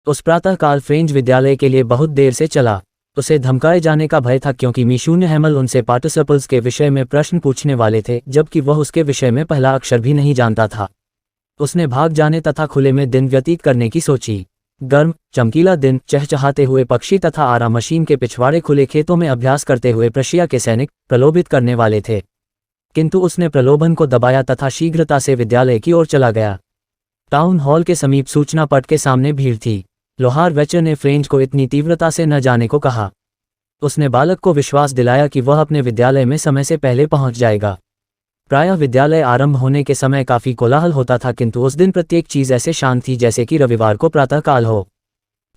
उस प्रातःकाल फ्रेंच विद्यालय के लिए बहुत देर से चला। उसे धमकाए जाने का भय था क्योंकि मिशून हैमल उनसे पार्टिसिपल्स के विषय में प्रश्न पूछने वाले थे, जबकि वह उसके विषय में पहला अक्षर भी नहीं जानता था। उसने भाग जाने तथा खुले में दिन व्यतीत करने की सोची। गर्म चमकीला दिन, चहचहाते हुए पक्षी तथा आराम मशीन के पिछवाड़े खुले खेतों में अभ्यास करते हुए प्रशिया के सैनिक प्रलोभित करने वाले थे। किंतु उसने प्रलोभन को दबाया तथा शीघ्रता से विद्यालय की ओर चला गया। टाउन हॉल के समीप सूचना पट के सामने भीड़ थी। लोहार वेचर ने फ्रेंच को इतनी तीव्रता से न जाने को कहा। उसने बालक को विश्वास दिलाया कि वह अपने विद्यालय में समय से पहले पहुंच जाएगा। प्रायः विद्यालय आरंभ होने के समय काफी कोलाहल होता था, किंतु उस दिन प्रत्येक चीज ऐसे शांत थी जैसे कि रविवार को प्रातःकाल हो।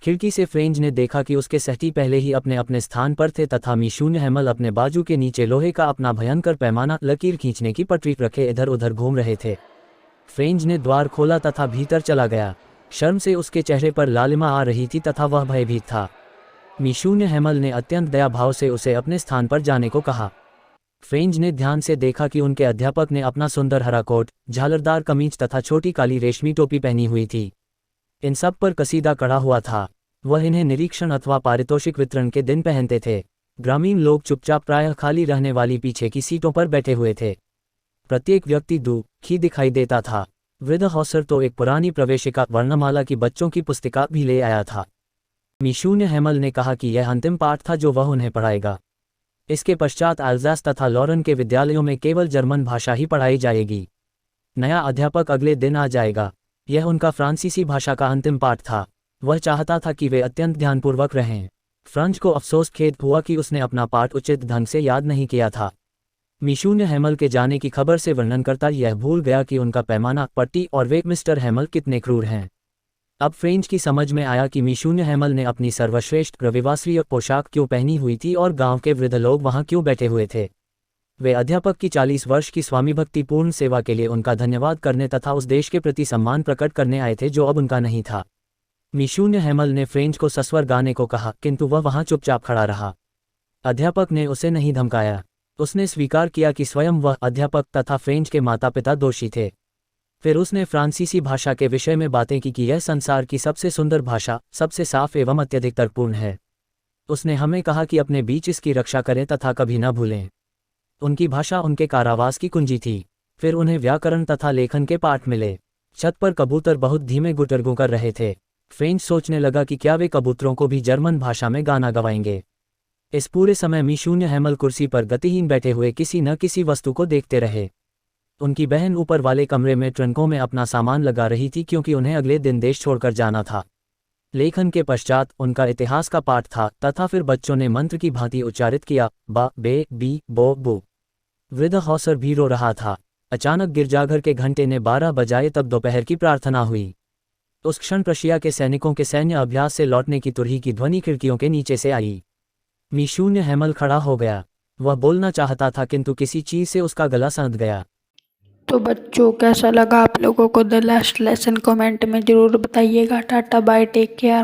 खिड़की से फ्रेंच ने देखा कि उसके सहटी पहले ही अपने अपने स्थान पर थे तथा मिशून हैमल अपने बाजू के नीचे लोहे का अपना भयंकर पैमाना लकीर खींचने की पटरी रखे इधर उधर घूम रहे थे। फ्रेंच ने द्वार खोला तथा भीतर चला गया। शर्म से उसके चेहरे पर लालिमा आ रही थी तथा वह भयभीत था। मिशून हैमल ने अत्यंत दया भाव से उसे अपने स्थान पर जाने को कहा। फ्रेंच ने ध्यान से देखा कि उनके अध्यापक ने अपना सुंदर हरा कोट, झालरदार कमीज तथा छोटी काली रेशमी टोपी पहनी हुई थी। इन सब पर कसीदा कड़ा हुआ था। वह इन्हें निरीक्षण अथवा पारितोषिक वितरण के दिन पहनते थे। ग्रामीण लोग चुपचाप प्रायः खाली रहने वाली पीछे की सीटों पर बैठे हुए थे। प्रत्येक व्यक्ति दुखी दिखाई देता था। वृद्ध हॉसर तो एक पुरानी प्रवेशिका वर्णमाला की बच्चों की पुस्तिका भी ले आया था। मिशून हैमल ने कहा कि यह अंतिम पाठ था जो वह उन्हें पढ़ाएगा। इसके पश्चात अल्ज़ास तथा लॉरेन के विद्यालयों में केवल जर्मन भाषा ही पढ़ाई जाएगी। नया अध्यापक अगले दिन आ जाएगा। यह उनका फ्रांसीसी भाषा का अंतिम पाठ था। वह चाहता था कि वे अत्यंत ध्यानपूर्वक रहें। फ्रेंच को अफसोस खेद हुआ कि उसने अपना पाठ उचित ढंग से याद नहीं किया था। मिशून हैमल के जाने की खबर से वर्णनकर्ता यह भूल गया कि उनका पैमाना, पट्टी और वे मिस्टर हैमल कितने क्रूर हैं। अब फ्रेंच की समझ में आया कि मिशून हैमल ने अपनी सर्वश्रेष्ठ रविवासरीय पोशाक क्यों पहनी हुई थी और गांव के वृद्ध लोग वहां क्यों बैठे हुए थे। वे अध्यापक की 40 वर्ष की स्वामीभक्तिपूर्ण सेवा के लिए उनका धन्यवाद करने तथा उस देश के प्रति सम्मान प्रकट करने आए थे जो अब उनका नहीं था। मिशून हैमल ने फ्रेंच को सस्वर गाने को कहा, किंतु वह वहां चुपचाप खड़ा रहा। अध्यापक ने उसे नहीं धमकाया। उसने स्वीकार किया कि स्वयं वह, अध्यापक तथा फ्रेंच के माता पिता दोषी थे। फिर उसने फ्रांसीसी भाषा के विषय में बातें की कि यह संसार की सबसे सुंदर भाषा, सबसे साफ एवं अत्यधिक तर्कपूर्ण है। उसने हमें कहा कि अपने बीच इसकी रक्षा करें तथा कभी न भूलें। उनकी भाषा उनके कारावास की कुंजी थी। फिर उन्हें व्याकरण तथा लेखन के पाठ मिले। छत पर कबूतर बहुत धीमे गुटरगू कर रहे थे। फ्रेंच सोचने लगा कि क्या वे कबूतरों को भी जर्मन भाषा में गाना गवाएंगे। इस पूरे समय मिशून हैमल कुर्सी पर गतिहीन बैठे हुए किसी न किसी वस्तु को देखते रहे। उनकी बहन ऊपर वाले कमरे में ट्रंकों में अपना सामान लगा रही थी क्योंकि उन्हें अगले दिन देश छोड़कर जाना था। लेखन के पश्चात उनका इतिहास का पाठ था तथा फिर बच्चों ने मंत्र की भांति उच्चारित किया, बा बे बी बो बू। वृद्ध हॉसर भी रो रहा था। अचानक गिरजाघर के घंटे ने 12 बजाए तब दोपहर की प्रार्थना हुई। उस क्षण प्रशिया के सैनिकों के सैन्य अभ्यास से लौटने की तुरही की ध्वनि खिड़कियों के नीचे से आई। मिशून हैमल खड़ा हो गया। वह बोलना चाहता था किंतु किसी चीज से उसका गला सध गया। तो बच्चों, कैसा लगा आप लोगों को द लास्ट लेसन कमेंट में ज़रूर बताइएगा। Tata bye, take care.